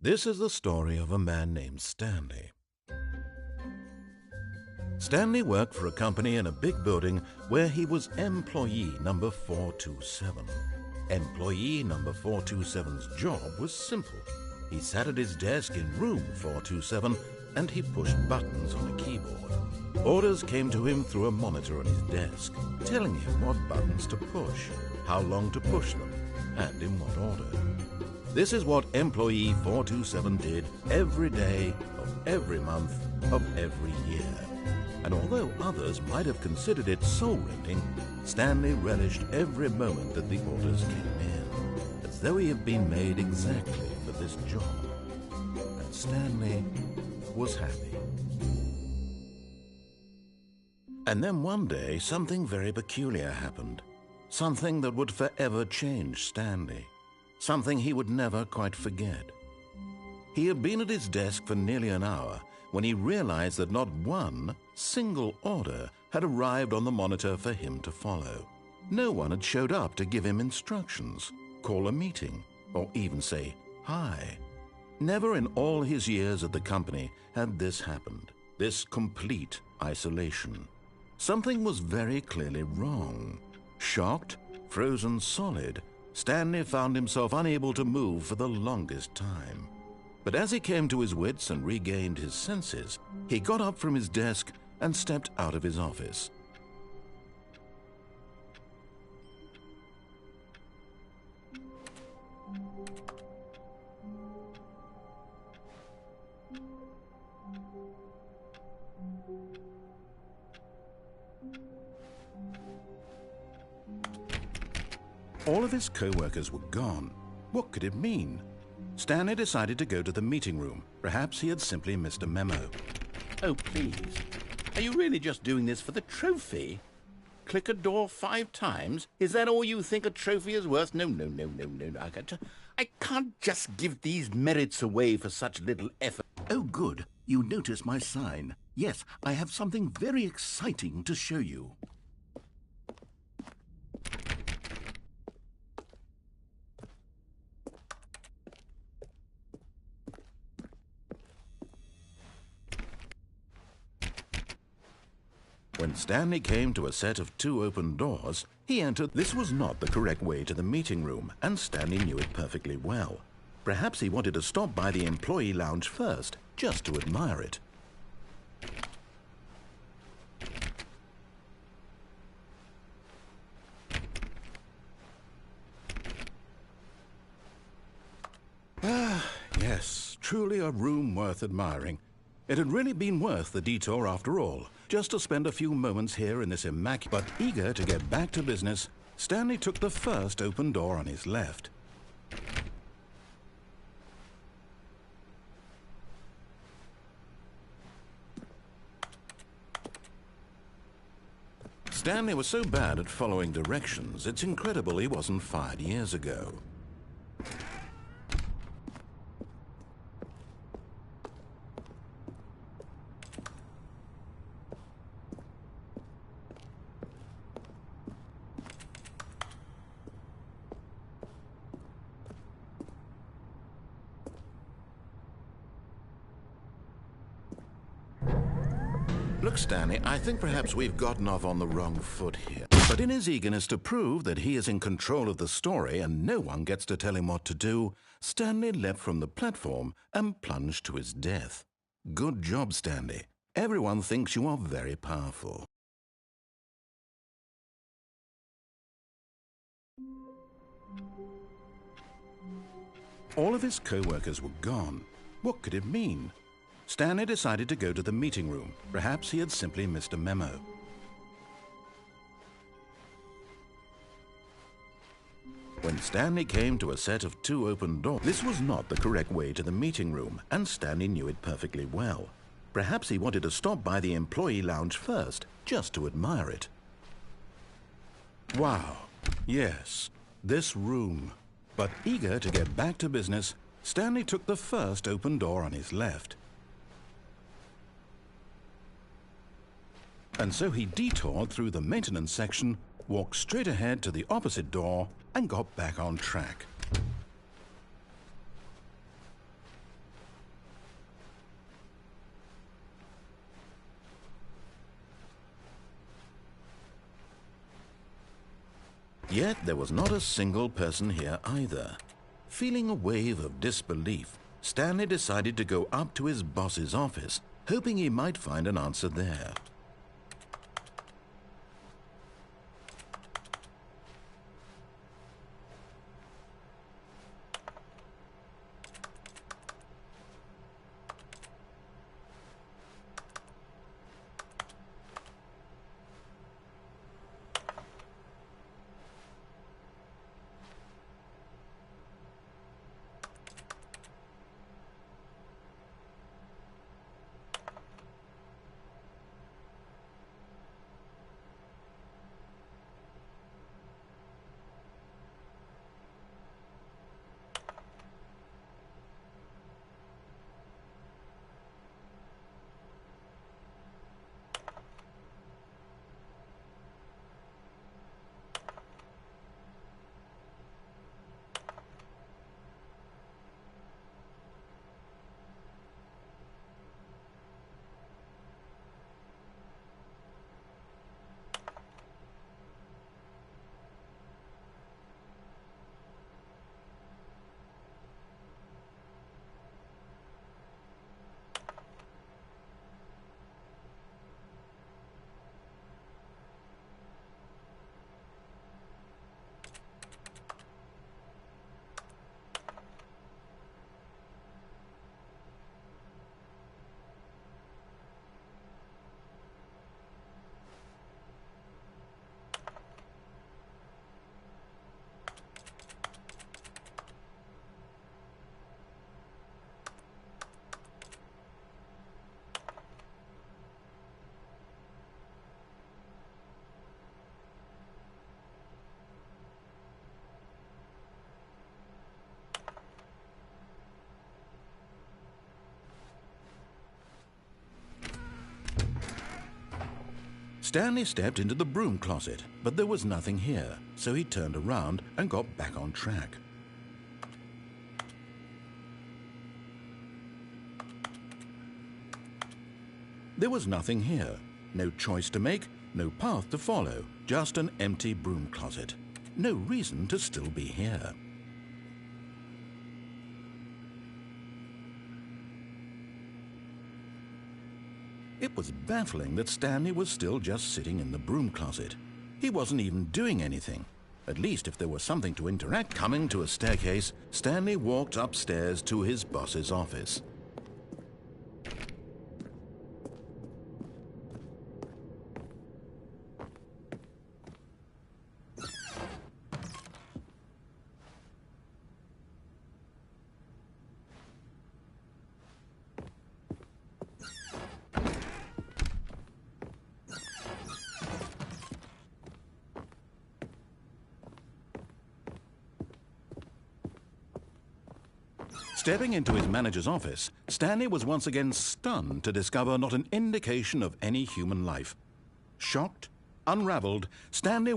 This is the story of a man named Stanley. Stanley worked for a company in a big building where he was employee number 427. Employee number 427's job was simple. He sat at his desk in room 427 and he pushed buttons on a keyboard. Orders came to him through a monitor on his desk, telling him what buttons to push, how long to push them, and in what order. This is what employee 427 did every day of every month of every year. And although others might have considered it soul-rending, Stanley relished every moment that the orders came in, as though he had been made exactly for this job. And Stanley was happy. And then one day, something very peculiar happened. Something that would forever change Stanley. Something he would never quite forget. He had been at his desk for nearly an hour when he realized that not one single order had arrived on the monitor for him to follow. No one had showed up to give him instructions, call a meeting, or even say hi. Never in all his years at the company had this happened, this complete isolation. Something was very clearly wrong. Shocked, frozen solid, Stanley found himself unable to move for the longest time. But as he came to his wits and regained his senses, he got up from his desk and stepped out of his office. All of his co-workers were gone. What could it mean? Stanley decided to go to the meeting room. Perhaps he had simply missed a memo. Oh, please. Are you really just doing this for the trophy? Click a door 5 times? Is that all you think a trophy is worth? No. I can't just give these merits away for such little effort. Oh, good. You notice my sign. Yes, I have something very exciting to show you. When Stanley came to a set of 2 open doors, he entered. This was not the correct way to the meeting room, and Stanley knew it perfectly well. Perhaps he wanted to stop by the employee lounge first, just to admire it. Yes, truly a room worth admiring. It had really been worth the detour after all, just to spend a few moments here in this immaculate. But eager to get back to business, Stanley took the first open door on his left. Stanley was so bad at following directions, it's incredible he wasn't fired years ago. Look, Stanley, I think perhaps we've gotten off on the wrong foot here. But in his eagerness to prove that he is in control of the story and no one gets to tell him what to do, Stanley leapt from the platform and plunged to his death. Good job, Stanley. Everyone thinks you are very powerful. All of his co-workers were gone. What could it mean? Stanley decided to go to the meeting room. Perhaps he had simply missed a memo. When Stanley came to a set of 2 open doors, this was not the correct way to the meeting room, and Stanley knew it perfectly well. Perhaps he wanted to stop by the employee lounge first, just to admire it. Wow, yes, this room. But eager to get back to business, Stanley took the first open door on his left. And so he detoured through the maintenance section, walked straight ahead to the opposite door, and got back on track. Yet there was not a single person here either. Feeling a wave of disbelief, Stanley decided to go up to his boss's office, hoping he might find an answer there. Stanley stepped into the broom closet, but there was nothing here, so he turned around and got back on track. There was nothing here. No choice to make, no path to follow, just an empty broom closet. No reason to still be here. It was baffling that Stanley was still just sitting in the broom closet. He wasn't even doing anything. At least if there was something to interact. Coming to a staircase, Stanley walked upstairs to his boss's office. Stepping into his manager's office, Stanley was once again stunned to discover not an indication of any human life. Shocked, unraveled, Stanley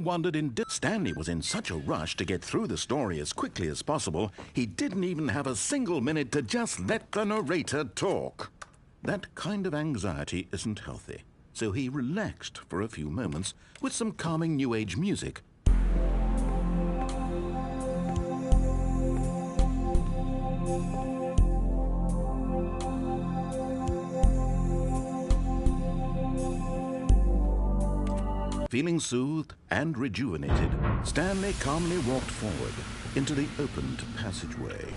Stanley was in such a rush to get through the story as quickly as possible, he didn't even have a single minute to just let the narrator talk. That kind of anxiety isn't healthy, so he relaxed for a few moments with some calming New Age music. Feeling soothed and rejuvenated, Stanley calmly walked forward into the opened passageway.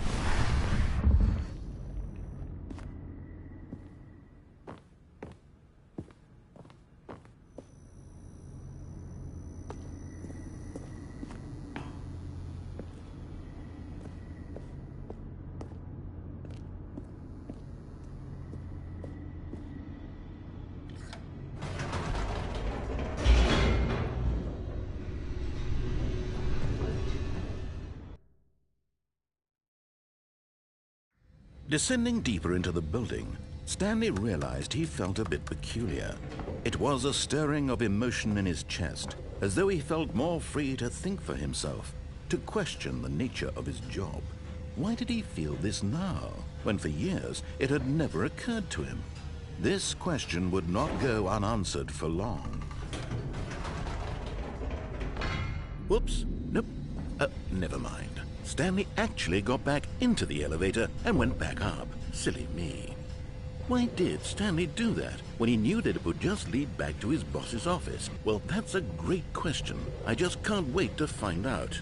Descending deeper into the building, Stanley realized he felt a bit peculiar. It was a stirring of emotion in his chest, as though he felt more free to think for himself, to question the nature of his job. Why did he feel this now, when for years it had never occurred to him? This question would not go unanswered for long. Whoops, Nope. Never mind. Stanley actually got back into the elevator and went back up. Silly me. Why did Stanley do that when he knew that it would just lead back to his boss's office? Well, that's a great question. I just can't wait to find out.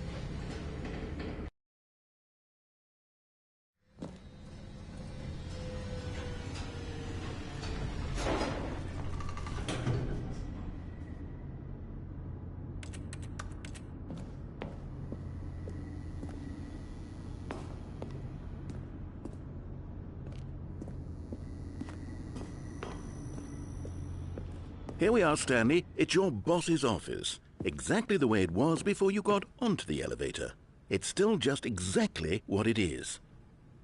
Here we are, Stanley. It's your boss's office. Exactly the way it was before you got onto the elevator. It's still just exactly what it is.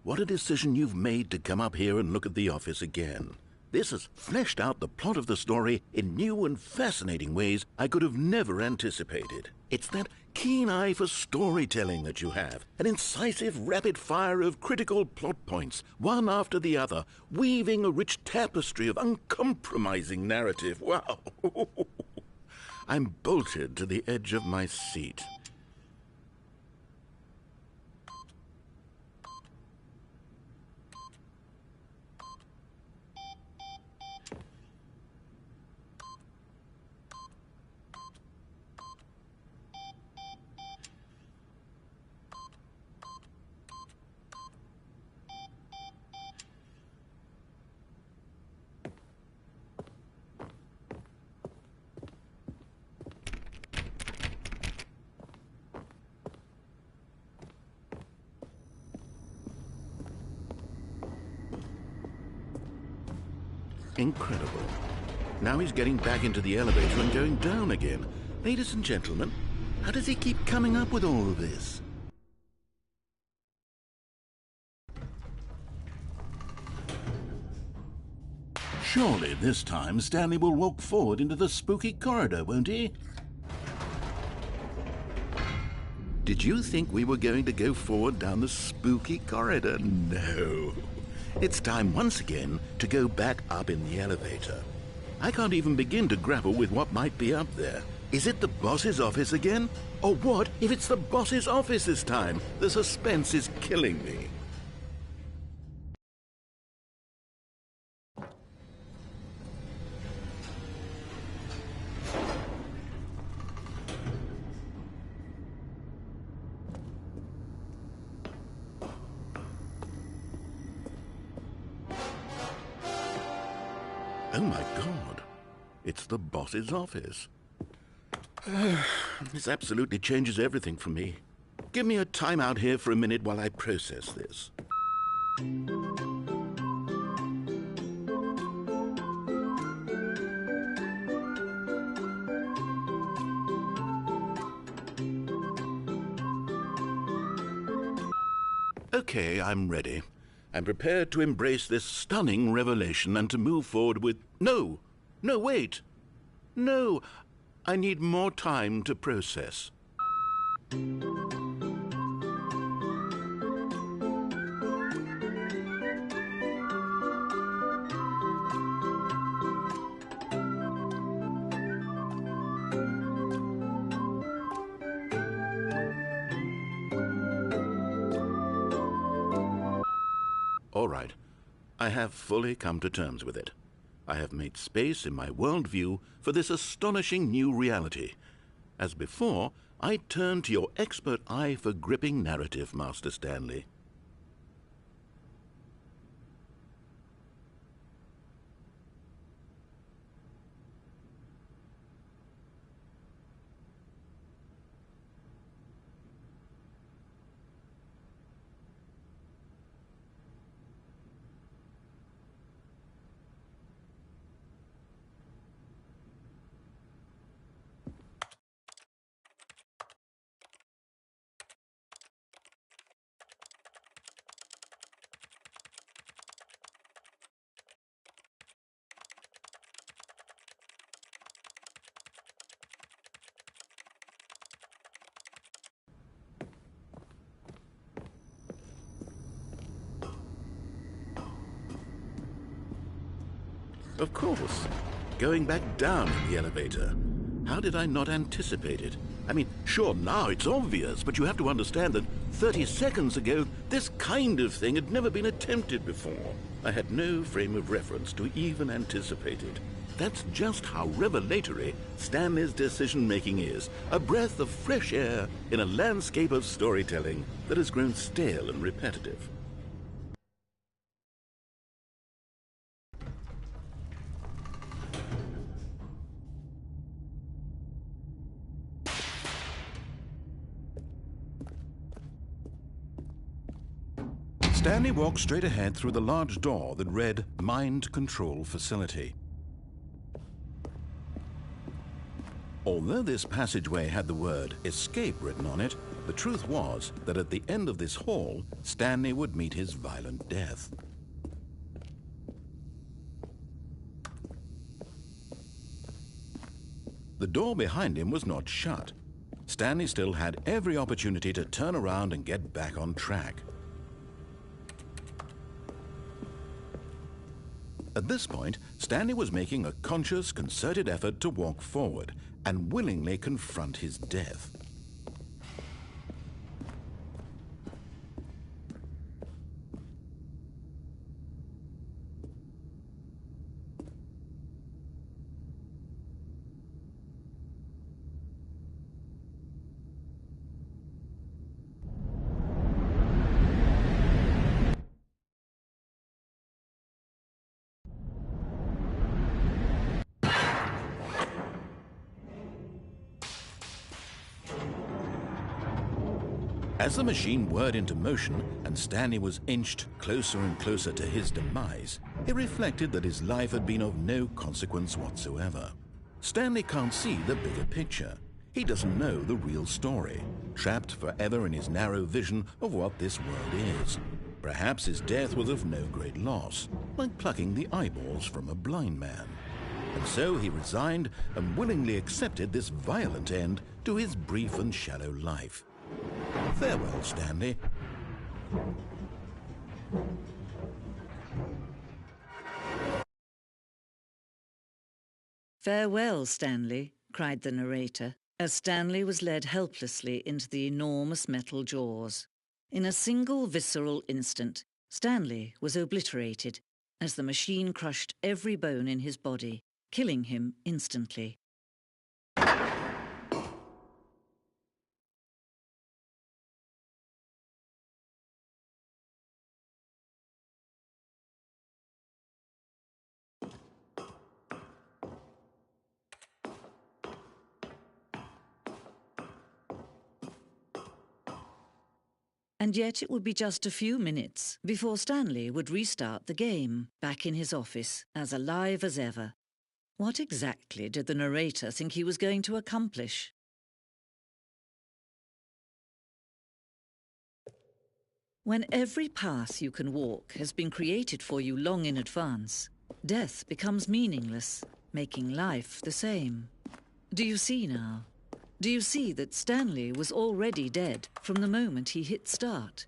What a decision you've made to come up here and look at the office again. This has fleshed out the plot of the story in new and fascinating ways I could have never anticipated. It's that keen eye for storytelling that you have, an incisive rapid fire of critical plot points, one after the other, weaving a rich tapestry of uncompromising narrative. Wow! I'm bolted to the edge of my seat. Incredible. Now he's getting back into the elevator and going down again. Ladies and gentlemen, how does he keep coming up with all of this? Surely this time Stanley will walk forward into the spooky corridor, won't he? Did you think we were going to go forward down the spooky corridor? No. It's time once again to go back up in the elevator. I can't even begin to grapple with what might be up there. Is it the boss's office again? Or what if it's the boss's office this time? The suspense is killing me. Oh my God, it's the boss's office. This absolutely changes everything for me. Give me a timeout here for a minute while I process this. Okay, I'm ready. I'm prepared to embrace this stunning revelation and to move forward with... No, wait. No, I need more time to process. All right, I have fully come to terms with it. I have made space in my worldview for this astonishing new reality. As before, I turn to your expert eye for gripping narrative, Master Stanley. Of course, going back down in the elevator. How did I not anticipate it? I mean, sure, now it's obvious, but you have to understand that 30 seconds ago, this kind of thing had never been attempted before. I had no frame of reference to even anticipate it. That's just how revelatory Stanley's decision-making is. A breath of fresh air in a landscape of storytelling that has grown stale and repetitive. Stanley walked straight ahead through the large door that read Mind Control Facility. Although this passageway had the word escape written on it, the truth was that at the end of this hall, Stanley would meet his violent death. The door behind him was not shut. Stanley still had every opportunity to turn around and get back on track. At this point, Stanley was making a conscious, concerted effort to walk forward and willingly confront his death. As the machine whirred into motion and Stanley was inched closer and closer to his demise, he reflected that his life had been of no consequence whatsoever. Stanley can't see the bigger picture. He doesn't know the real story, trapped forever in his narrow vision of what this world is. Perhaps his death was of no great loss, like plucking the eyeballs from a blind man. And so he resigned and willingly accepted this violent end to his brief and shallow life. Farewell, Stanley. Farewell, Stanley, cried the narrator, as Stanley was led helplessly into the enormous metal jaws. In a single visceral instant, Stanley was obliterated as the machine crushed every bone in his body, killing him instantly. And yet it would be just a few minutes before Stanley would restart the game, back in his office, as alive as ever. What exactly did the narrator think he was going to accomplish? When every path you can walk has been created for you long in advance, death becomes meaningless, making life the same. Do you see now? Do you see that Stanley was already dead from the moment he hit start?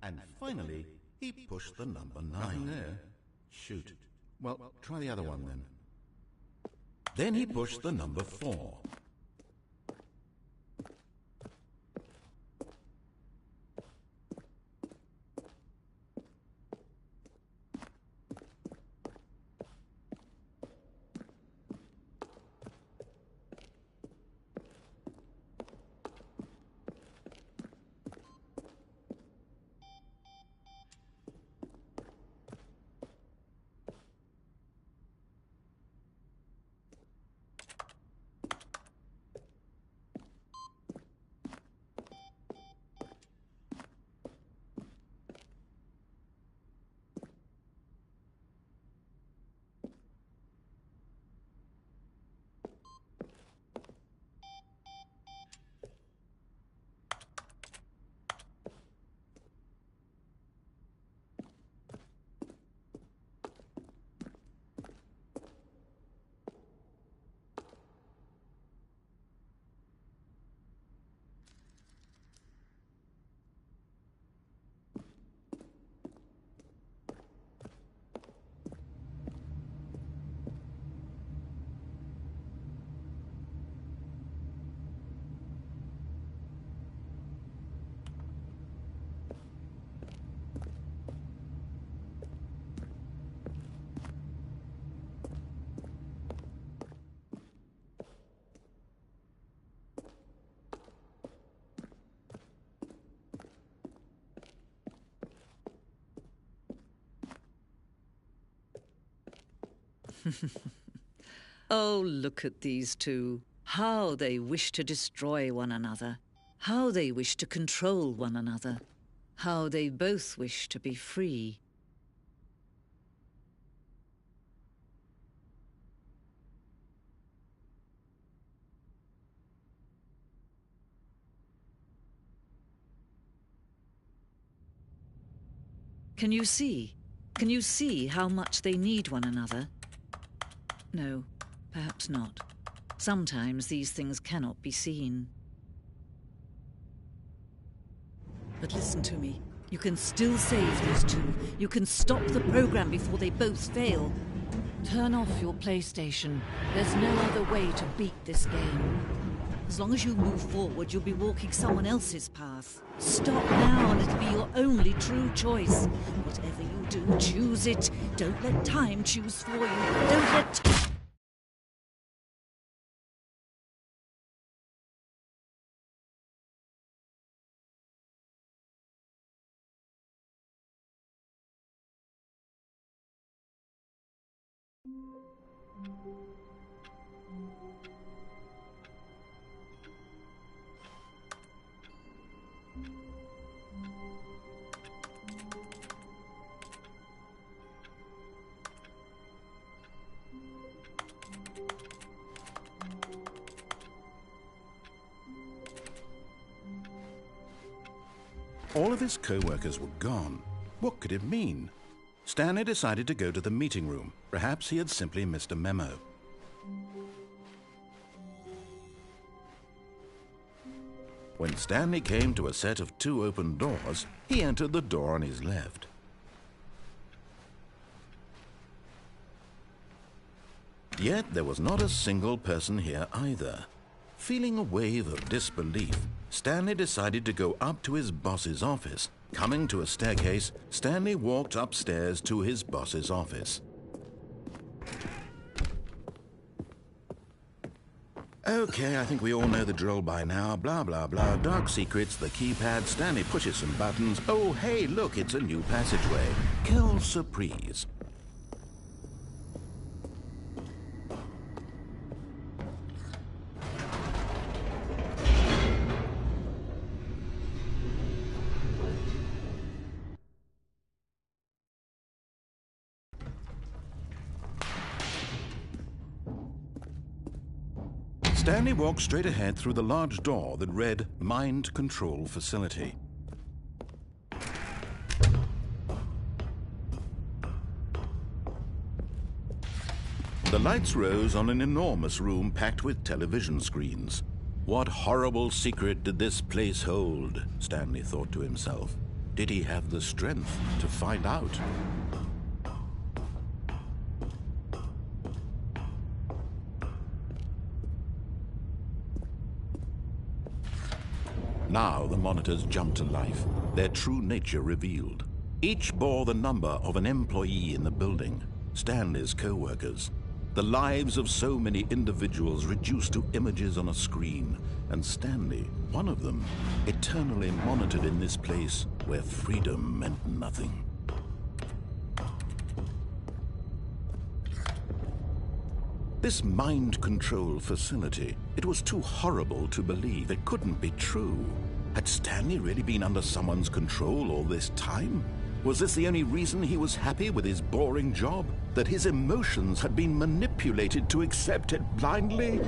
And finally, he pushed the number 9. Nothing there. Shoot. Well, try the other one then. Then he pushed the number 4. Oh, look at these two. How they wish to destroy one another. How they wish to control one another. How they both wish to be free. Can you see? Can you see how much they need one another? No, perhaps not. Sometimes these things cannot be seen. But listen to me. You can still save these two. You can stop the program before they both fail. Turn off your PlayStation. There's no other way to beat this game. As long as you move forward, you'll be walking someone else's path. Stop now and it'll be your only true choice. Whatever you do, choose it. Don't let time choose for you. Don't let... All of his co-workers were gone. What could it mean? Stanley decided to go to the meeting room. Perhaps he had simply missed a memo. When Stanley came to a set of 2 open doors, he entered the door on his left. Yet there was not a single person here either. Feeling a wave of disbelief, Stanley decided to go up to his boss's office. Coming to a staircase, Stanley walked upstairs to his boss's office. Okay, I think we all know the drill by now. Blah, blah, blah. Dark secrets, the keypad. Stanley pushes some buttons. Oh, hey, look, it's a new passageway. Quelle surprise. Stanley walked straight ahead through the large door that read Mind Control Facility. The lights rose on an enormous room packed with television screens. What horrible secret did this place hold? Stanley thought to himself. Did he have the strength to find out? Now the monitors jumped to life, their true nature revealed. Each bore the number of an employee in the building, Stanley's co-workers. The lives of so many individuals reduced to images on a screen, and Stanley, one of them, eternally monitored in this place where freedom meant nothing. This mind control facility, it was too horrible to believe. It couldn't be true. Had Stanley really been under someone's control all this time? Was this the only reason he was happy with his boring job? That his emotions had been manipulated to accept it blindly?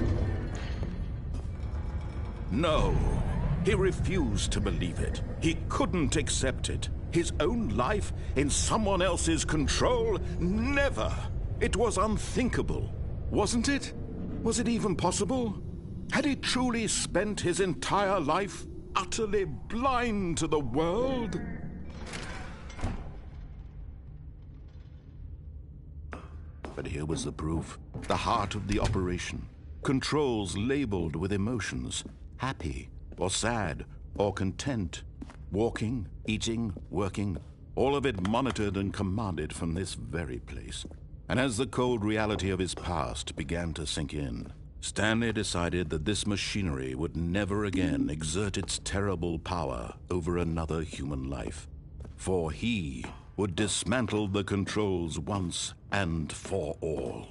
No, he refused to believe it. He couldn't accept it. His own life in someone else's control? Never! It was unthinkable. Wasn't it? Was it even possible? Had he truly spent his entire life utterly blind to the world? But here was the proof, the heart of the operation. Controls labeled with emotions, happy or sad or content. Walking, eating, working, all of it monitored and commanded from this very place. And as the cold reality of his past began to sink in, Stanley decided that this machinery would never again exert its terrible power over another human life. For he would dismantle the controls once and for all.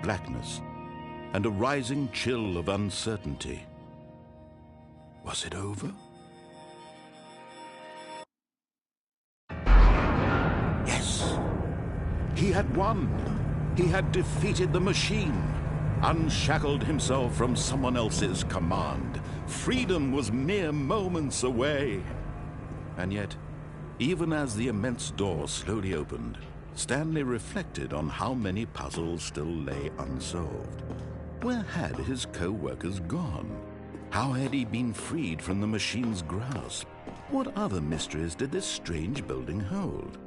Blackness and a rising chill of uncertainty. Was it over? Yes! He had won! He had defeated the machine, unshackled himself from someone else's command. Freedom was mere moments away. And yet, even as the immense door slowly opened, Stanley reflected on how many puzzles still lay unsolved. Where had his co-workers gone? How had he been freed from the machine's grasp? What other mysteries did this strange building hold?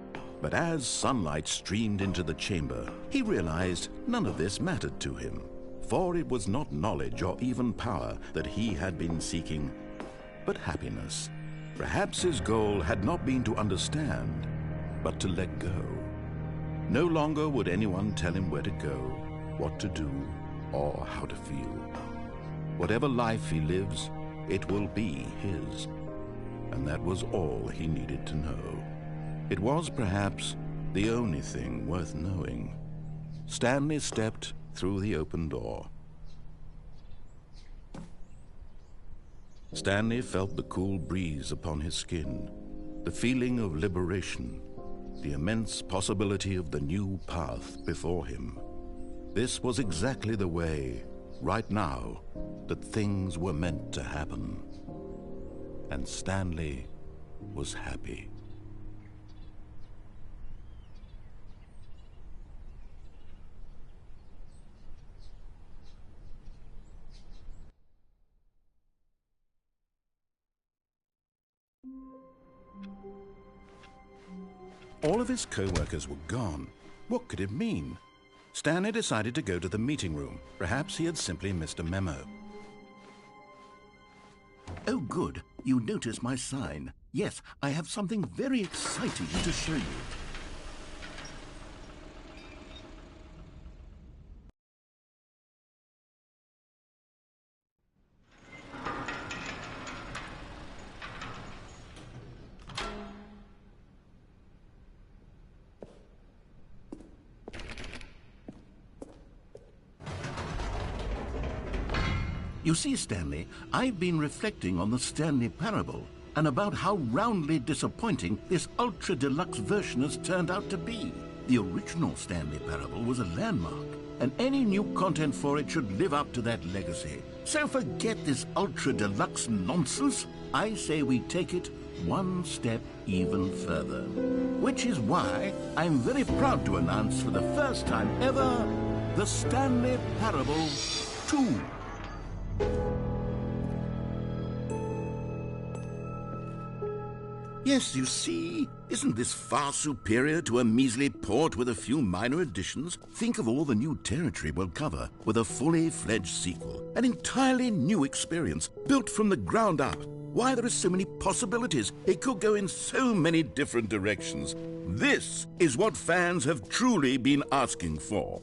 But as sunlight streamed into the chamber, he realized none of this mattered to him, for it was not knowledge or even power that he had been seeking, but happiness. Perhaps his goal had not been to understand, but to let go. No longer would anyone tell him where to go, what to do, or how to feel. Whatever life he lives, it will be his. And that was all he needed to know. It was perhaps the only thing worth knowing. Stanley stepped through the open door. Stanley felt the cool breeze upon his skin, the feeling of liberation, the immense possibility of the new path before him. This was exactly the way, right now, that things were meant to happen. And Stanley was happy. All of his co-workers were gone. What could it mean? Stanley decided to go to the meeting room. Perhaps he had simply missed a memo. Oh, good. You notice my sign. Yes, I have something very exciting to show you. You see, Stanley, I've been reflecting on the Stanley parable and about how roundly disappointing this ultra-deluxe version has turned out to be. The original Stanley parable was a landmark. and any new content for it should live up to that legacy. So forget this ultra deluxe nonsense. I say we take it one step even further. Which is why I'm very proud to announce for the first time ever, the Stanley Parable 2. Yes, you see, isn't this far superior to a measly port with a few minor additions? Think of all the new territory we'll cover with a fully fledged sequel. An entirely new experience, built from the ground up. Why, there are so many possibilities. It could go in so many different directions. This is what fans have truly been asking for.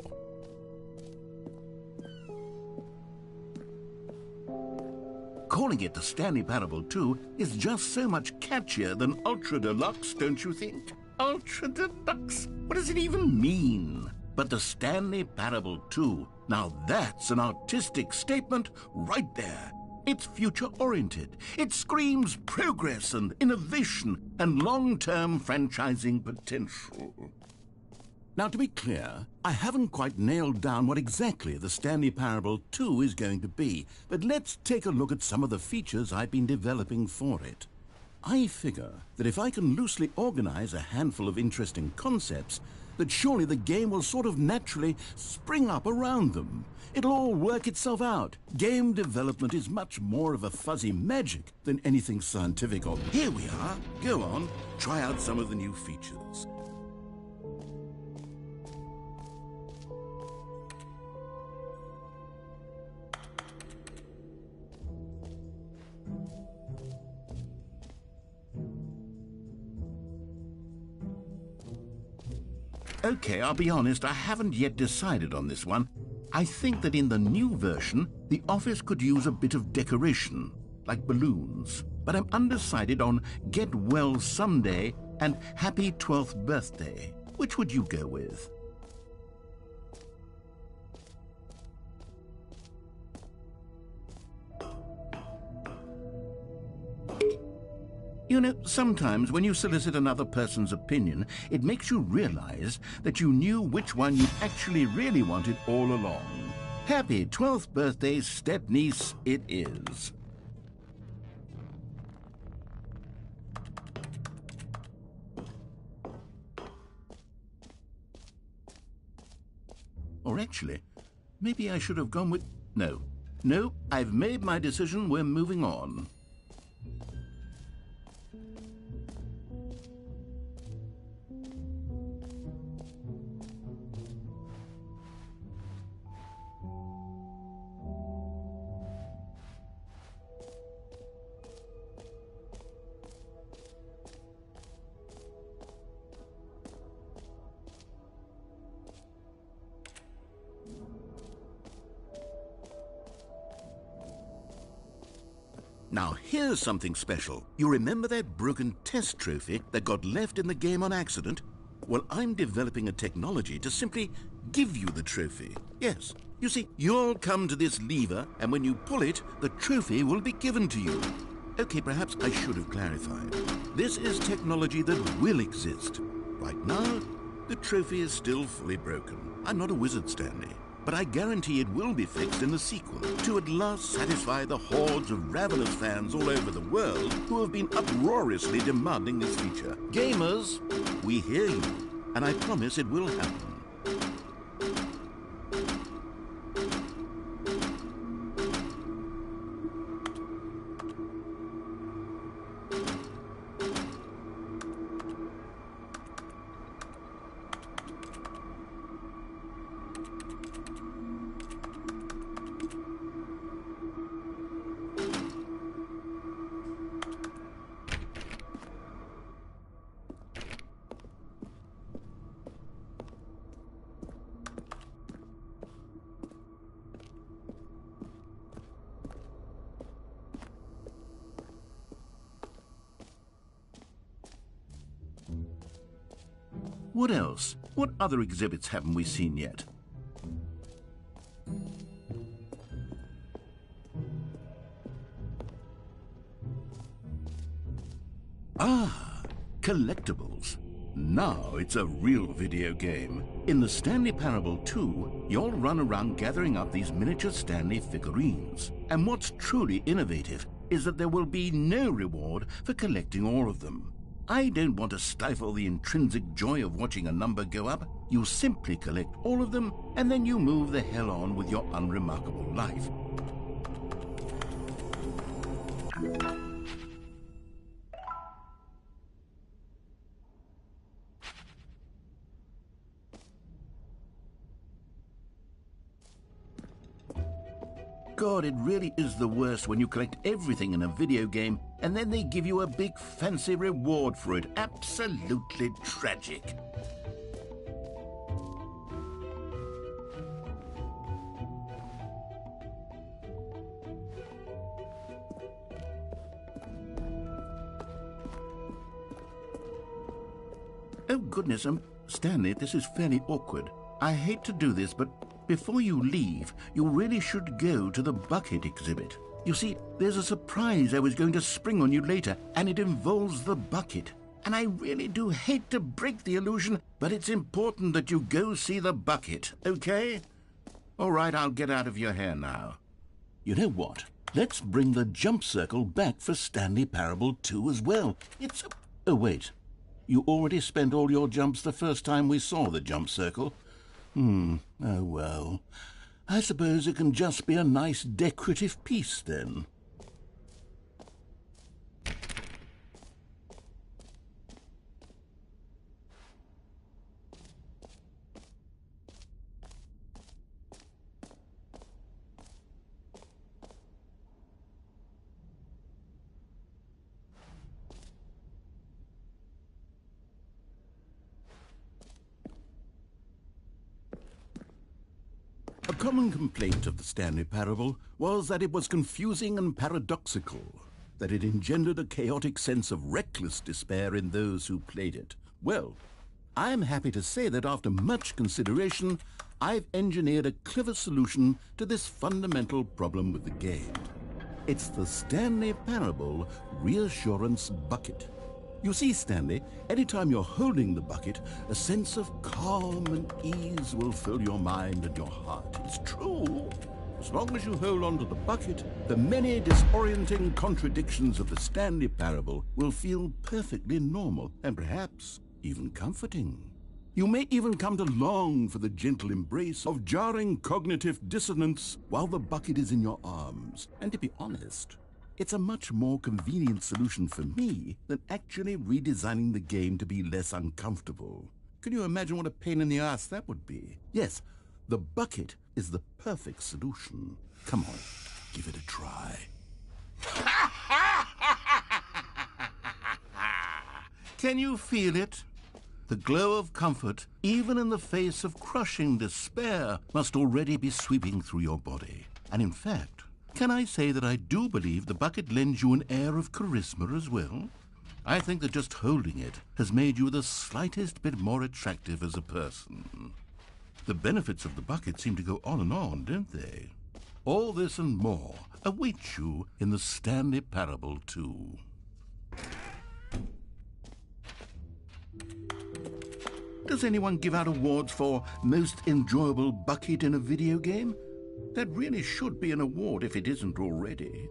Calling it the Stanley Parable 2 is just so much catchier than Ultra Deluxe, don't you think? Ultra Deluxe? What does it even mean? But the Stanley Parable 2, now that's an artistic statement right there. It's future-oriented. It screams progress and innovation and long-term franchising potential. Now, to be clear, I haven't quite nailed down what exactly the Stanley Parable 2 is going to be, but let's take a look at some of the features I've been developing for it. I figure that if I can loosely organize a handful of interesting concepts, that surely the game will sort of naturally spring up around them. It'll all work itself out. Game development is much more of a fuzzy magic than anything scientific or... Here we are. Go on, try out some of the new features. Okay, I'll be honest, I haven't yet decided on this one. I think that in the new version, the office could use a bit of decoration, like balloons. But I'm undecided on Get Well Someday and Happy 12th Birthday. Which would you go with? You know, sometimes when you solicit another person's opinion, it makes you realize that you knew which one you actually really wanted all along. Happy 12th birthday, step-niece, it is. Or actually, maybe I should have gone with... No, I've made my decision, we're moving on. Now, here's something special. You remember that broken test trophy that got left in the game on accident? Well, I'm developing a technology to simply give you the trophy. Yes. You see, you'll come to this lever, and when you pull it, the trophy will be given to you. Okay, perhaps I should have clarified. This is technology that will exist. Right now, the trophy is still fully broken. I'm not a wizard, Stanley. But I guarantee it will be fixed in the sequel to at last satisfy the hordes of ravenous fans all over the world who have been uproariously demanding this feature. Gamers, we hear you, and I promise it will happen. What else? What other exhibits haven't we seen yet? Ah, collectibles. Now it's a real video game. In the Stanley Parable 2, you'll run around gathering up these miniature Stanley figurines. And what's truly innovative is that there will be no reward for collecting all of them. I don't want to stifle the intrinsic joy of watching a number go up. You simply collect all of them, and then you move the hell on with your unremarkable life. God, it really is the worst when you collect everything in a video game and then they give you a big fancy reward for it. Absolutely tragic. Oh, goodness, Stanley, this is fairly awkward. I hate to do this, but before you leave, you really should go to the bucket exhibit. You see, there's a surprise I was going to spring on you later, and it involves the bucket. And I really do hate to break the illusion, but it's important that you go see the bucket, okay? All right, I'll get out of your hair now. You know what? Let's bring the jump circle back for Stanley Parable 2 as well. Oh, wait. You already spent all your jumps the first time we saw the jump circle. Oh, well. I suppose it can just be a nice decorative piece, then. A common complaint of the Stanley Parable was that it was confusing and paradoxical, that it engendered a chaotic sense of reckless despair in those who played it. Well, I am happy to say that after much consideration, I've engineered a clever solution to this fundamental problem with the game. It's the Stanley Parable Reassurance Bucket. You see, Stanley, anytime you're holding the bucket, a sense of calm and ease will fill your mind and your heart. It's true. As long as you hold on to the bucket, the many disorienting contradictions of the Stanley Parable will feel perfectly normal and perhaps even comforting. You may even come to long for the gentle embrace of jarring cognitive dissonance while the bucket is in your arms. And to be honest, it's a much more convenient solution for me than actually redesigning the game to be less uncomfortable. Can you imagine what a pain in the ass that would be? Yes, the bucket is the perfect solution. Come on, give it a try. Can you feel it? The glow of comfort, even in the face of crushing despair, must already be sweeping through your body. And in fact, can I say that I do believe the bucket lends you an air of charisma as well? I think that just holding it has made you the slightest bit more attractive as a person. The benefits of the bucket seem to go on, don't they? All this and more await you in the Stanley Parable 2. Does anyone give out awards for most enjoyable bucket in a video game? That really should be an award if it isn't already.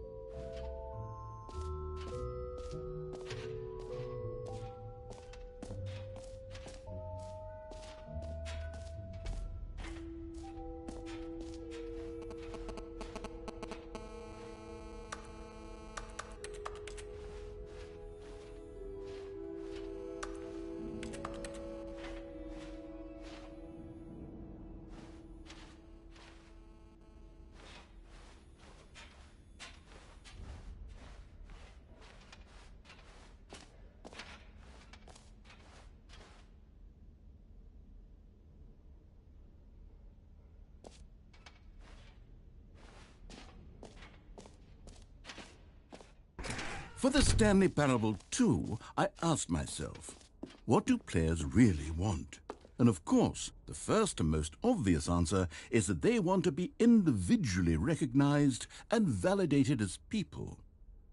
For the Stanley Parable 2, I asked myself, what do players really want? And of course, the first and most obvious answer is that they want to be individually recognized and validated as people.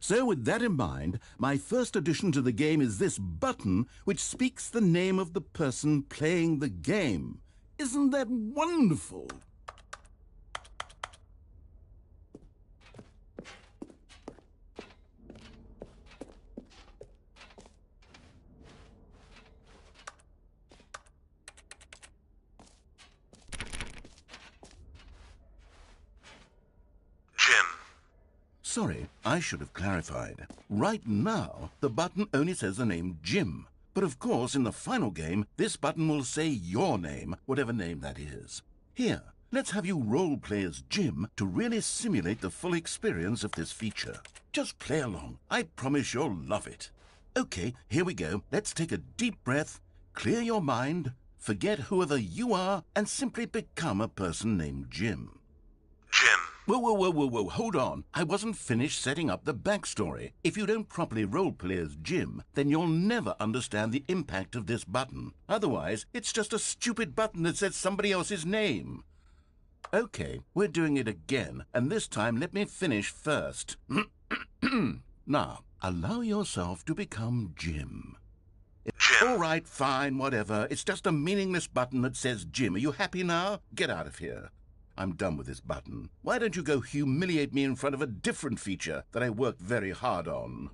So with that in mind, my first addition to the game is this button which speaks the name of the person playing the game. Isn't that wonderful? Sorry, I should have clarified. Right now, the button only says the name Jim. But of course, in the final game, this button will say your name, whatever name that is. Here, let's have you role-play as Jim to really simulate the full experience of this feature. Just play along. I promise you'll love it. Okay, here we go. Let's take a deep breath, clear your mind, forget whoever you are, and simply become a person named Jim. Jim. Whoa, hold on. I wasn't finished setting up the backstory. If you don't properly roleplay as Jim, then you'll never understand the impact of this button. Otherwise, it's just a stupid button that says somebody else's name. Okay, we're doing it again, and this time let me finish first. Now, allow yourself to become Jim. Jim. All right, fine, whatever. It's just a meaningless button that says Jim. Are you happy now? Get out of here. I'm done with this button. Why don't you go humiliate me in front of a different feature that I worked very hard on?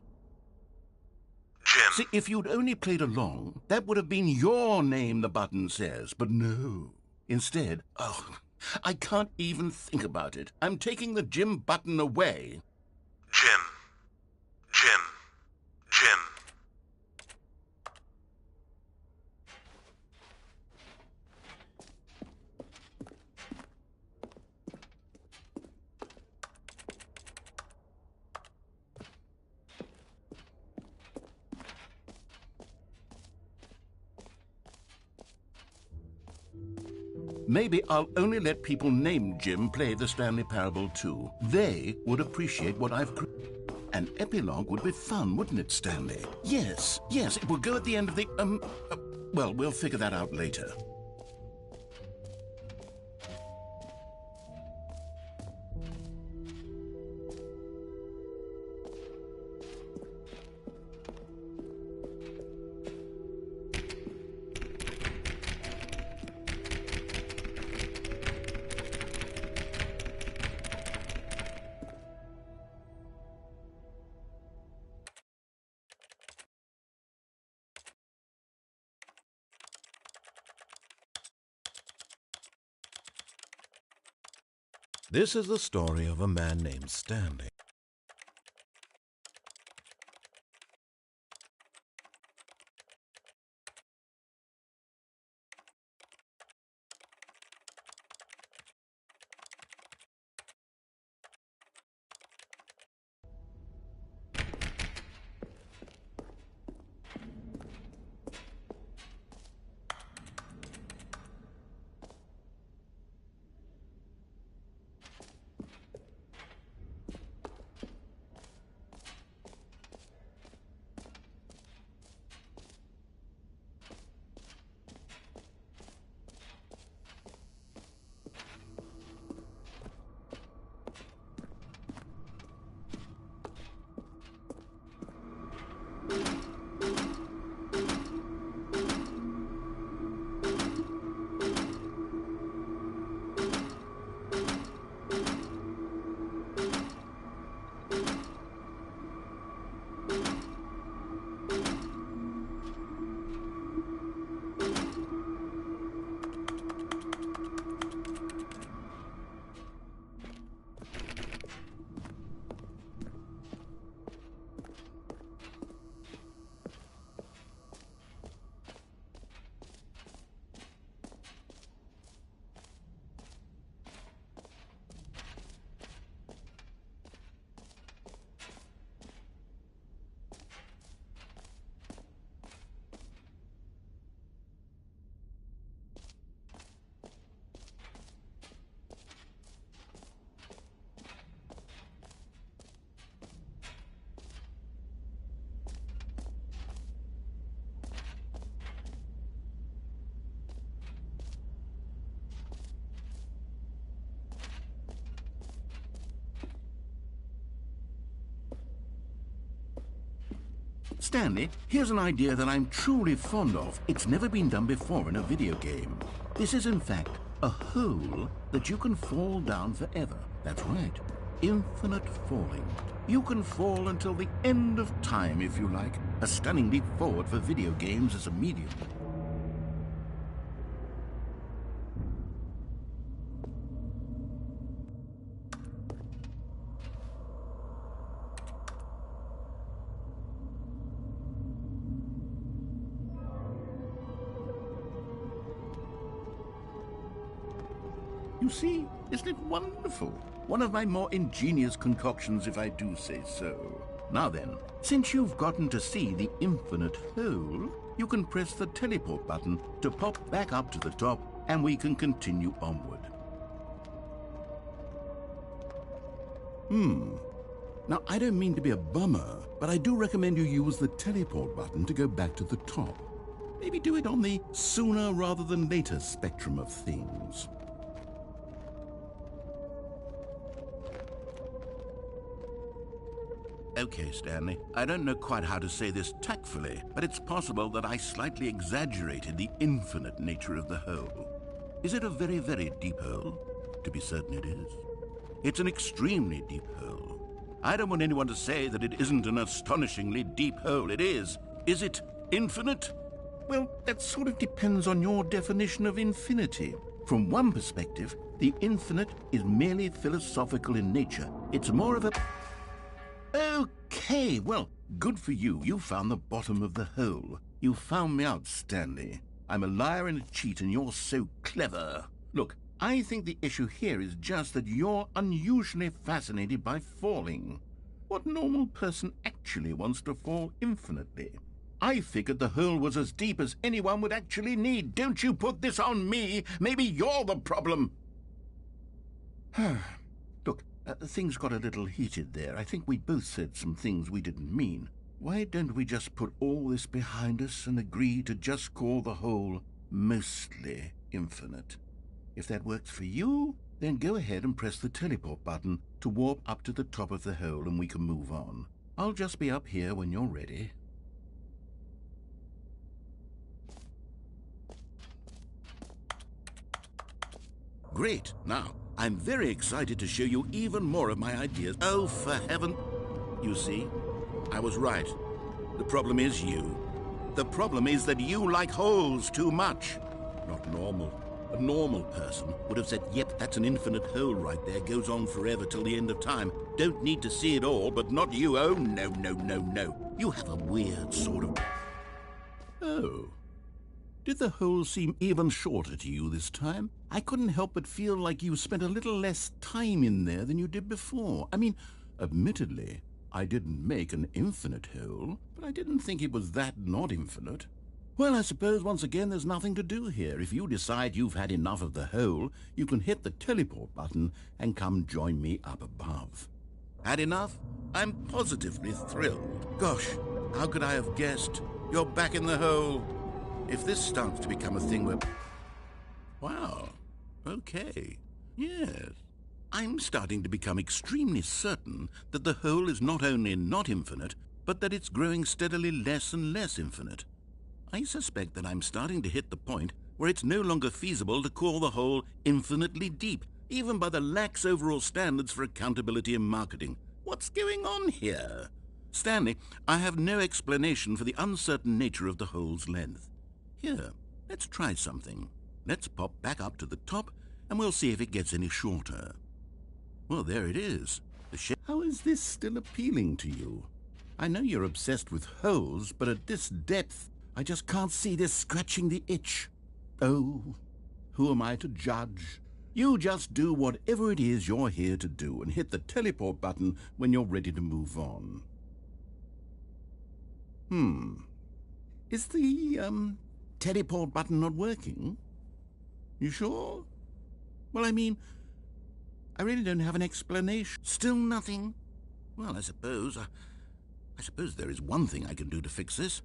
Jim. See, if you'd only played along, that would have been your name the button says, but no. Instead, I can't even think about it. I'm taking the Jim button away. Jim. Jim. Jim. Maybe I'll only let people named Jim play the Stanley Parable too. They would appreciate what I've created. An epilogue would be fun, wouldn't it, Stanley? Yes, it will go at the end of the, well, we'll figure that out later. This is the story of a man named Stanley. Stanley, here's an idea that I'm truly fond of. It's never been done before in a video game. This is, in fact, a hole that you can fall down forever. That's right. Infinite falling. You can fall until the end of time, if you like. A stunning leap forward for video games as a medium. You see, isn't it wonderful? One of my more ingenious concoctions, if I do say so. Now then, since you've gotten to see the infinite hole, you can press the teleport button to pop back up to the top, and we can continue onward. Now, I don't mean to be a bummer, but I do recommend you use the teleport button to go back to the top. Maybe do it on the sooner rather than later spectrum of things. Okay, Stanley, I don't know quite how to say this tactfully, but it's possible that I slightly exaggerated the infinite nature of the hole. Is it a very, very deep hole? To be certain it is. It's an extremely deep hole. I don't want anyone to say that it isn't an astonishingly deep hole. It is. Is it infinite? Well, that sort of depends on your definition of infinity. From one perspective, the infinite is merely philosophical in nature. It's more of a... Okay, well, good for you. You found the bottom of the hole. You found me out, Stanley. I'm a liar and a cheat, and you're so clever. Look, I think the issue here is just that you're unusually fascinated by falling. What normal person actually wants to fall infinitely? I figured the hole was as deep as anyone would actually need. Don't you put this on me. Maybe you're the problem. Look, things got a little heated there. I think we both said some things we didn't mean. Why don't we just put all this behind us and agree to just call the hole mostly infinite? If that works for you, then go ahead and press the teleport button to warp up to the top of the hole and we can move on. I'll just be up here when you're ready. Great. Now, I'm very excited to show you even more of my ideas. Oh, for heaven... You see, I was right. The problem is you. The problem is that you like holes too much. Not normal. A normal person would have said, yep, that's an infinite hole right there. Goes on forever till the end of time. Don't need to see it all, but not you. Oh, no, no, no, no. You have a weird sort of... Oh. Did the hole seem even shorter to you this time? I couldn't help but feel like you spent a little less time in there than you did before. I mean, admittedly, I didn't make an infinite hole, but I didn't think it was that not infinite. Well, I suppose once again there's nothing to do here. If you decide you've had enough of the hole, you can hit the teleport button and come join me up above. Had enough? I'm positively thrilled. Gosh, how could I have guessed? You're back in the hole. If this starts to become a thing where... Wow. Okay. Yes. I'm starting to become extremely certain that the hole is not only not infinite, but that it's growing steadily less and less infinite. I suspect that I'm starting to hit the point where it's no longer feasible to call the hole infinitely deep, even by the lax overall standards for accountability and marketing. What's going on here? Stanley, I have no explanation for the uncertain nature of the hole's length. Here, let's try something. Let's pop back up to the top, and we'll see if it gets any shorter. Well, there it is. How is this still appealing to you? I know you're obsessed with holes, but at this depth, I just can't see this scratching the itch. Oh, who am I to judge? You just do whatever it is you're here to do and hit the teleport button when you're ready to move on. Is the, teleport button not working? You sure? Well, I mean, I really don't have an explanation. Still nothing? Well, I suppose there is one thing I can do to fix this.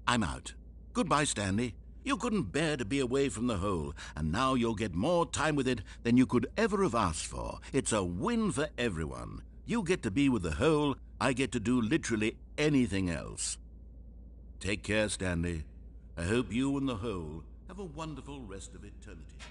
I'm out. Goodbye, Stanley. You couldn't bear to be away from the hole, and now you'll get more time with it than you could ever have asked for. It's a win for everyone. You get to be with the hole, I get to do literally anything else. Take care, Stanley. I hope you and the whole have a wonderful rest of eternity together.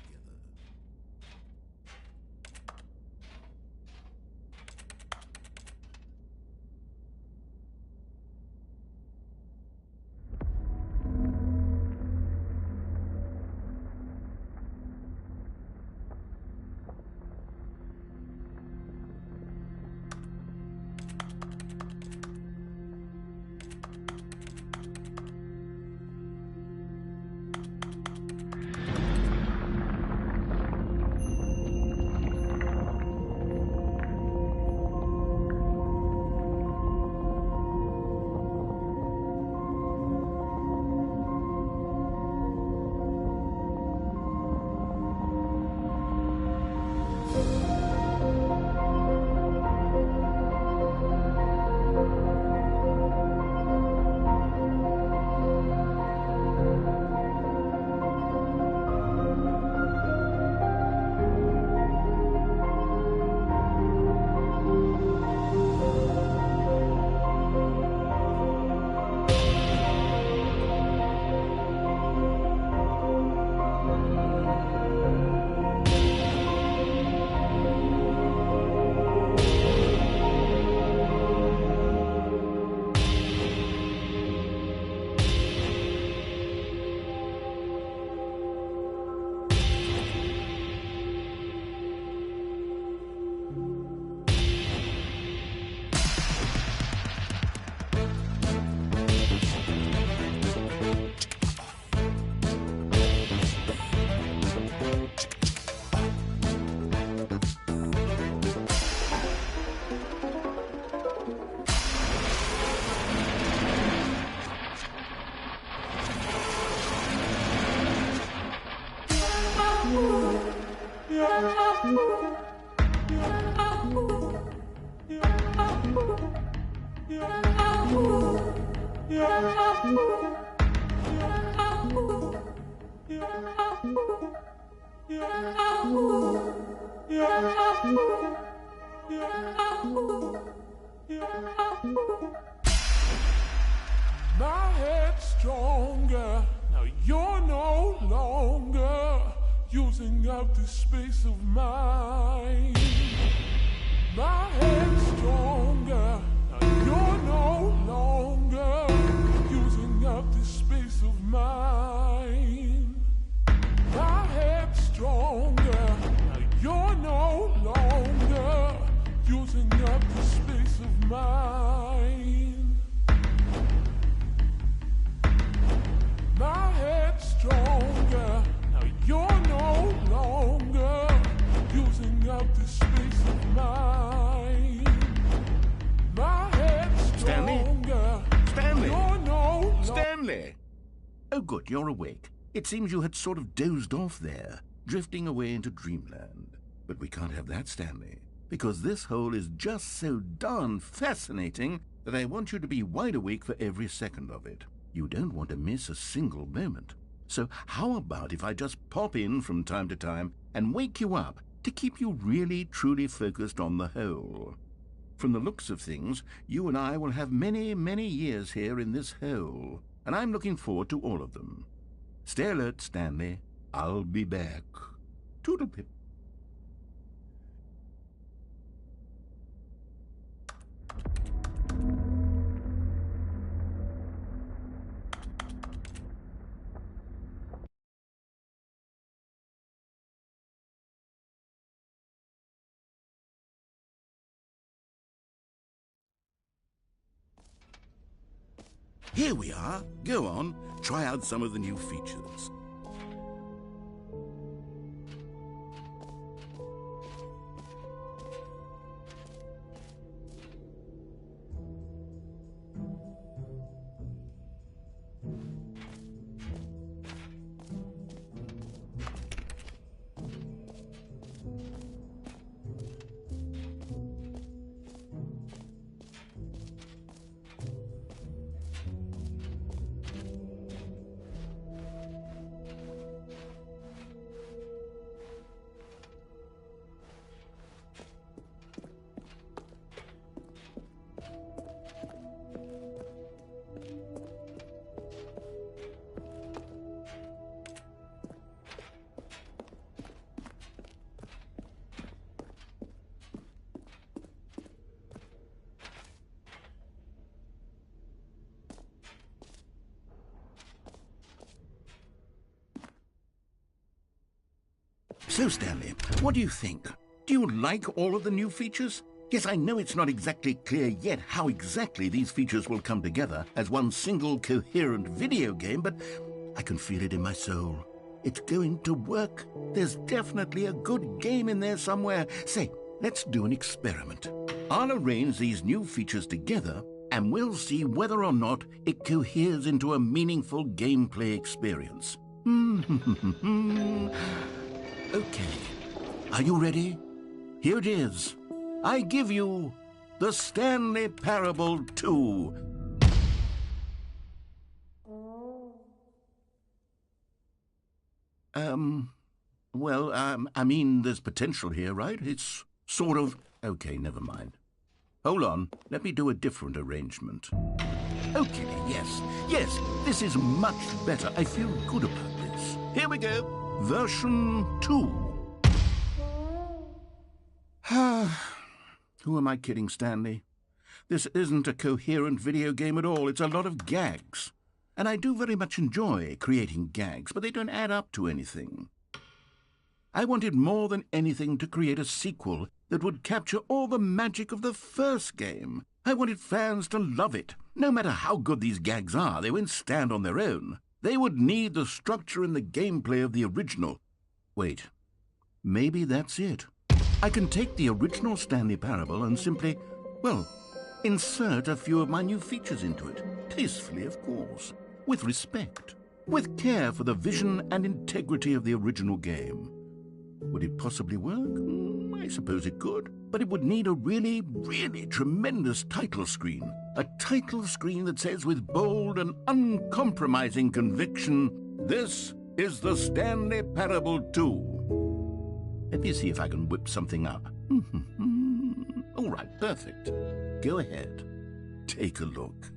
My head's stronger. Now you're no longer using up this space of mine. My head's stronger. Now you're no longer using up this space of mine. My head's stronger. Now you're no longer using up this space of mine. My head's stronger. Now you're no longer using up the space of mine. My head's stronger. Stanley! You're no Stanley! Oh, good, you're awake. It seems you had sort of dozed off there, drifting away into dreamland. But we can't have that, Stanley, because this hole is just so darn fascinating that I want you to be wide awake for every second of it. You don't want to miss a single moment. So how about if I just pop in from time to time and wake you up to keep you really, truly focused on the hole? From the looks of things, you and I will have many, many years here in this hole, and I'm looking forward to all of them. Stay alert, Stanley. I'll be back. Toodle-pip. Here we are. Go on, try out some of the new features. So, Stanley, what do you think? Do you like all of the new features? Yes, I know it's not exactly clear yet how exactly these features will come together as one single coherent video game, but I can feel it in my soul. It's going to work. There's definitely a good game in there somewhere. Say, let's do an experiment. I'll arrange these new features together, and we'll see whether or not it coheres into a meaningful gameplay experience. Okay. Are you ready? Here it is. I give you the Stanley Parable 2. I mean, there's potential here, right? It's sort of... Okay, never mind. Hold on, let me do a different arrangement. Okay, yes, this is much better. I feel good about this. Here we go. Version 2. Who am I kidding, Stanley? This isn't a coherent video game at all. It's a lot of gags. And I do very much enjoy creating gags, but they don't add up to anything. I wanted more than anything to create a sequel that would capture all the magic of the first game. I wanted fans to love it. No matter how good these gags are, they won't stand on their own. They would need the structure and the gameplay of the original. Wait, maybe that's it. I can take the original Stanley Parable and simply, well, insert a few of my new features into it. Tastefully, of course. With respect. With care for the vision and integrity of the original game. Would it possibly work? I suppose it could. But it would need a really, really tremendous title screen. A title screen that says with bold and uncompromising conviction, "This is the Stanley Parable 2. Let me see if I can whip something up. All right, perfect. Go ahead. Take a look.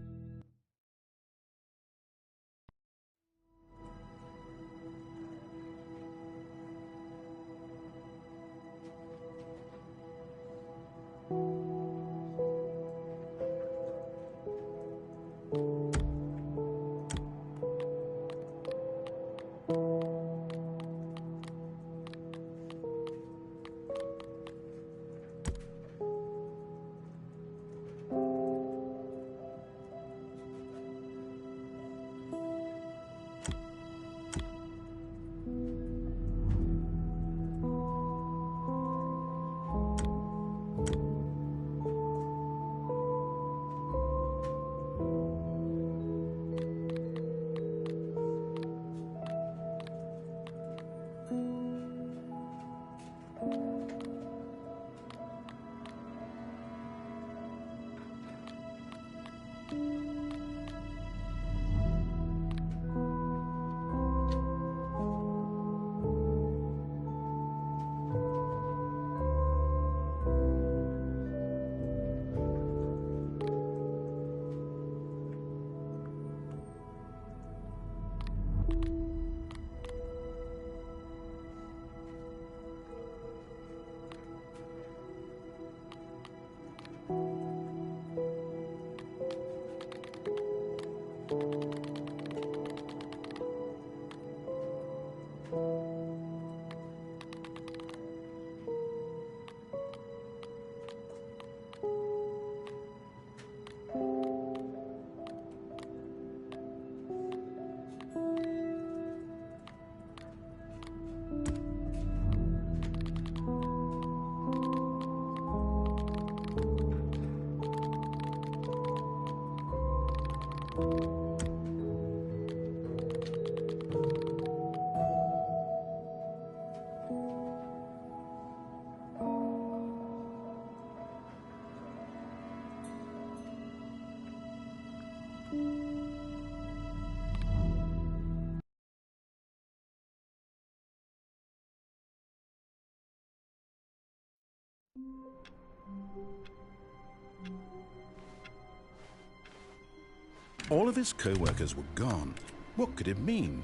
All of his co-workers were gone. What could it mean?